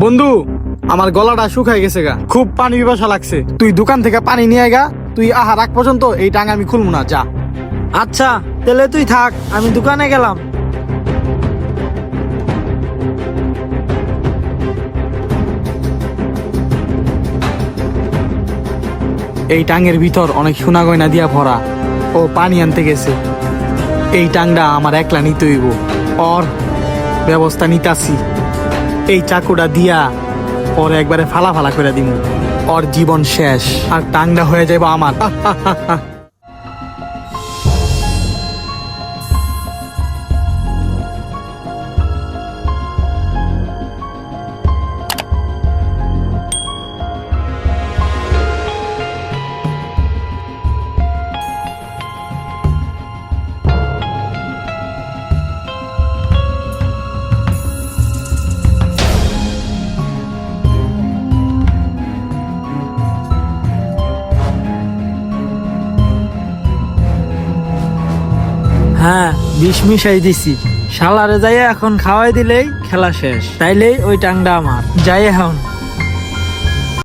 বন্ধু, আমার গলাটা শুকাই গেছে গা, খুব পানি পিপাসা লাগছে। তুই দোকান থেকে পানি নিয়ে গা, তুই রাখ পর্যন্ত এই টাঙ্গা আমি খুলবো না, যা। আচ্ছা তাহলে তুই থাক, আমি দোকানে গেলাম। এই টাঙ্গের ভিতর অনেক সোনা গয়না দিয়া ভরা। ও পানি আনতে গেছে। এই টাংটা আমার একলা নিতে হইব, ওর ব্যবস্থা নিতাছি। এই চাকুটা দিয়া ওর একবারে ফালা ফালা করে দিব, ওর জীবন শেষ আর টাংটা হয়ে যাবে আমার। হ্যাঁ, বিষ মিশাই দিছি। শালারে যাইয়া এখন খাওয়াই দিলেই খেলা শেষ, তাইলেই ওই টাংটা আমার। যাই এখন।